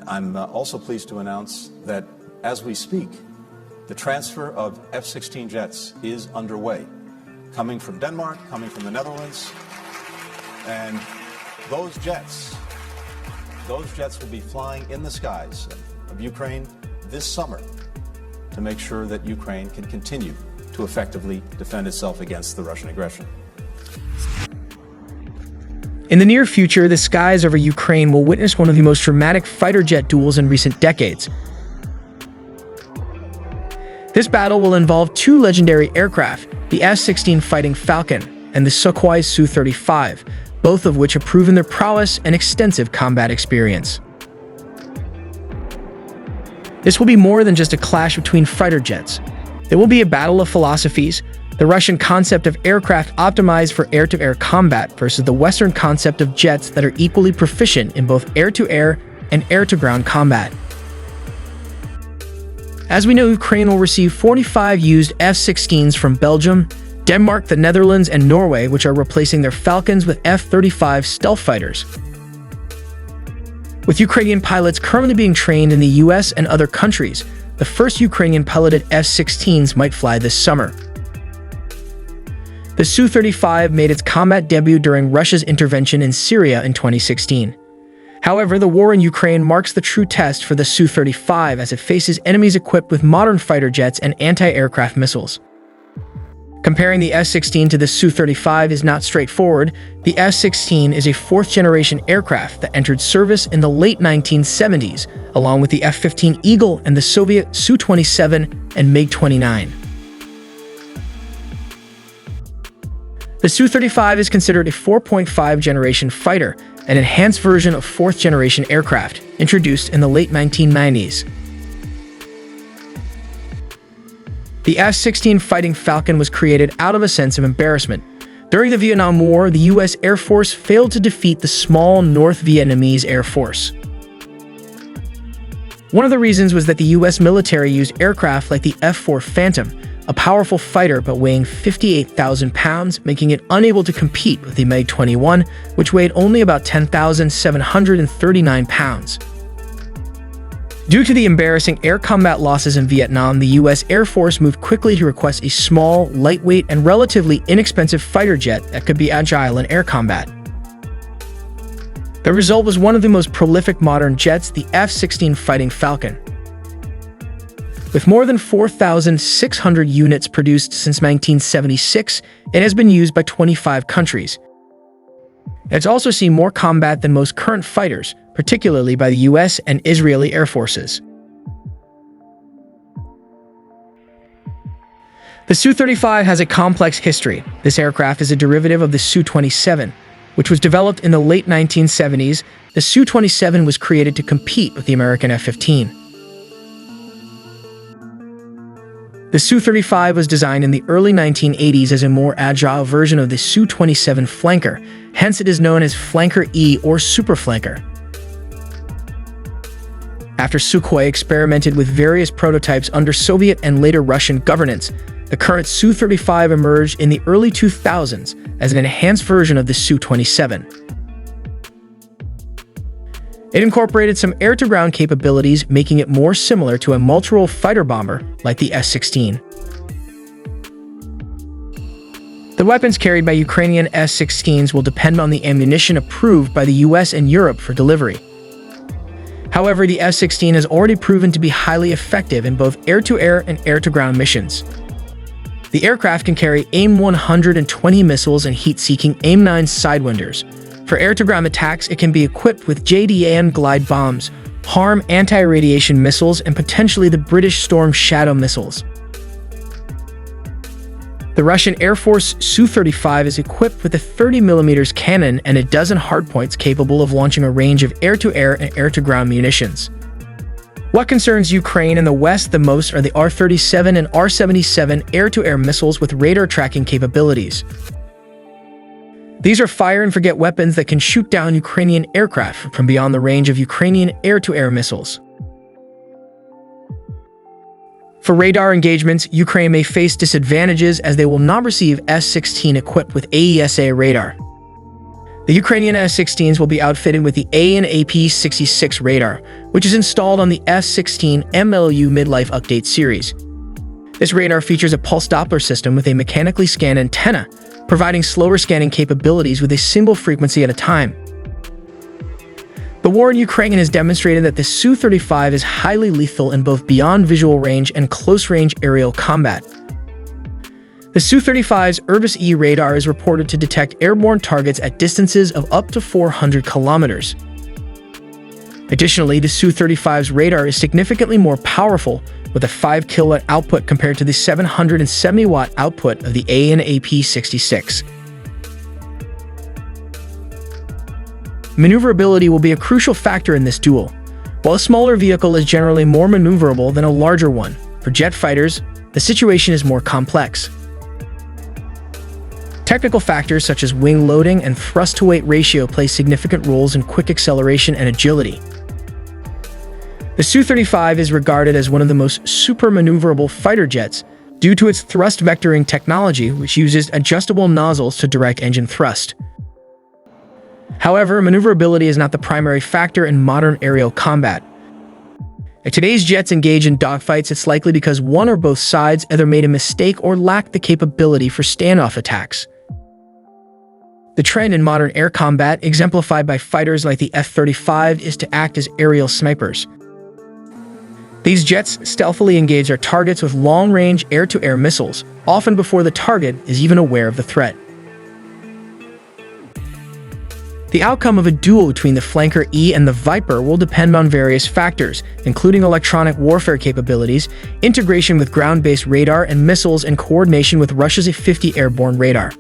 I'm also pleased to announce that as we speak, the transfer of F-16 jets is underway, coming from Denmark, coming from the Netherlands, and those jets will be flying in the skies of Ukraine this summer to make sure that Ukraine can continue to effectively defend itself against the Russian aggression. In the near future, the skies over Ukraine will witness one of the most dramatic fighter jet duels in recent decades. This battle will involve two legendary aircraft, the F-16 Fighting Falcon and the Sukhoi Su-35, both of which have proven their prowess and extensive combat experience. This will be more than just a clash between fighter jets. There will be a battle of philosophies, the Russian concept of aircraft optimized for air-to-air combat versus the Western concept of jets that are equally proficient in both air-to-air and air-to-ground combat. As we know, Ukraine will receive 45 used F-16s from Belgium, Denmark, the Netherlands, and Norway, which are replacing their Falcons with F-35 stealth fighters. With Ukrainian pilots currently being trained in the US and other countries, the first Ukrainian piloted F-16s might fly this summer. The Su-35 made its combat debut during Russia's intervention in Syria in 2016. However, the war in Ukraine marks the true test for the Su-35 as it faces enemies equipped with modern fighter jets and anti-aircraft missiles. Comparing the F-16 to the Su-35 is not straightforward. The F-16 is a fourth-generation aircraft that entered service in the late 1970s, along with the F-15 Eagle and the Soviet Su-27 and MiG-29. The Su-35 is considered a 4.5-generation fighter, an enhanced version of fourth-generation aircraft, introduced in the late 1990s. The F-16 Fighting Falcon was created out of a sense of embarrassment. During the Vietnam War, the U.S. Air Force failed to defeat the small North Vietnamese Air Force. One of the reasons was that the U.S. military used aircraft like the F-4 Phantom, a powerful fighter but weighing 58,000 pounds, making it unable to compete with the MiG-21, which weighed only about 10,739 pounds. Due to the embarrassing air combat losses in Vietnam, the U.S. Air Force moved quickly to request a small, lightweight, and relatively inexpensive fighter jet that could be agile in air combat. The result was one of the most prolific modern jets, the F-16 Fighting Falcon. With more than 4,600 units produced since 1976, it has been used by 25 countries. It's also seen more combat than most current fighters, particularly by the US and Israeli air forces. The Su-35 has a complex history. This aircraft is a derivative of the Su-27, which was developed in the late 1970s. The Su-27 was created to compete with the American F-15. The Su-35 was designed in the early 1980s as a more agile version of the Su-27 Flanker, hence it is known as Flanker E or Super Flanker. After Sukhoi experimented with various prototypes under Soviet and later Russian governance, the current Su-35 emerged in the early 2000s as an enhanced version of the Su-27. It incorporated some air-to-ground capabilities, making it more similar to a multirole fighter bomber like the S-16. The weapons carried by Ukrainian S-16s will depend on the ammunition approved by the US and Europe for delivery. However, the F-16 has already proven to be highly effective in both air-to-air and air-to-ground missions. The aircraft can carry AIM-120 missiles and heat-seeking AIM-9 sidewinders. For air-to-ground attacks, it can be equipped with JDAM glide bombs, HARM anti-radiation missiles, and potentially the British Storm Shadow missiles. The Russian Air Force Su-35 is equipped with a 30mm cannon and a dozen hardpoints capable of launching a range of air-to-air and air-to-ground munitions. What concerns Ukraine and the West the most are the R-37 and R-77 air-to-air missiles with radar tracking capabilities. These are fire-and-forget weapons that can shoot down Ukrainian aircraft from beyond the range of Ukrainian air-to-air missiles. For radar engagements, Ukraine may face disadvantages as they will not receive S-16 equipped with AESA radar. The Ukrainian F-16s will be outfitted with the AN/AP-66 radar, which is installed on the F-16 MLU Midlife Update series. This radar features a pulse Doppler system with a mechanically scanned antenna, providing slower scanning capabilities with a single frequency at a time. The war in Ukraine has demonstrated that the Su-35 is highly lethal in both beyond visual range and close-range aerial combat. The Su-35's Urbis-E radar is reported to detect airborne targets at distances of up to 400 kilometers. Additionally, the Su-35's radar is significantly more powerful, with a 5 kilowatt output compared to the 770 watt output of the AN/AP-66. Maneuverability will be a crucial factor in this duel. While a smaller vehicle is generally more maneuverable than a larger one, for jet fighters, the situation is more complex. Technical factors such as wing loading and thrust-to-weight ratio play significant roles in quick acceleration and agility. The Su-35 is regarded as one of the most super-maneuverable fighter jets due to its thrust vectoring technology, which uses adjustable nozzles to direct engine thrust. However, maneuverability is not the primary factor in modern aerial combat. If today's jets engage in dogfights, it's likely because one or both sides either made a mistake or lacked the capability for standoff attacks. The trend in modern air combat, exemplified by fighters like the F-35, is to act as aerial snipers. These jets stealthily engage their targets with long-range air-to-air missiles, often before the target is even aware of the threat. The outcome of a duel between the Flanker E and the Viper will depend on various factors, including electronic warfare capabilities, integration with ground-based radar and missiles, and coordination with Russia's F-50 airborne radar.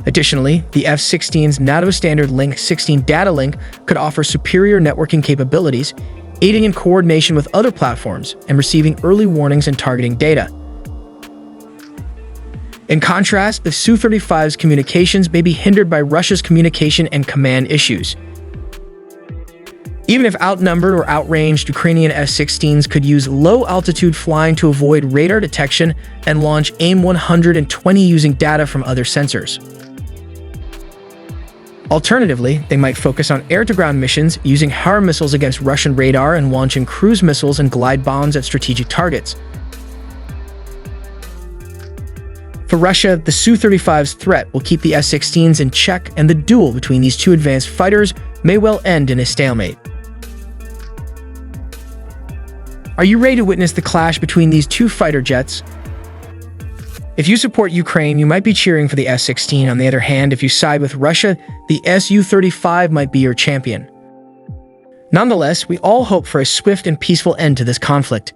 Additionally, the F-16's NATO Standard Link 16 data link could offer superior networking capabilities, aiding in coordination with other platforms and receiving early warnings and targeting data. In contrast, the Su-35's communications may be hindered by Russia's communication and command issues. Even if outnumbered or outranged, Ukrainian F-16s could use low-altitude flying to avoid radar detection and launch AIM-120 using data from other sensors. Alternatively, they might focus on air-to-ground missions using HIMARS missiles against Russian radar and launching cruise missiles and glide bombs at strategic targets. For Russia, the Su-35's threat will keep the F-16s in check, and the duel between these two advanced fighters may well end in a stalemate. Are you ready to witness the clash between these two fighter jets? If you support Ukraine, you might be cheering for the F-16. On the other hand, if you side with Russia, the Su-35 might be your champion. Nonetheless, we all hope for a swift and peaceful end to this conflict.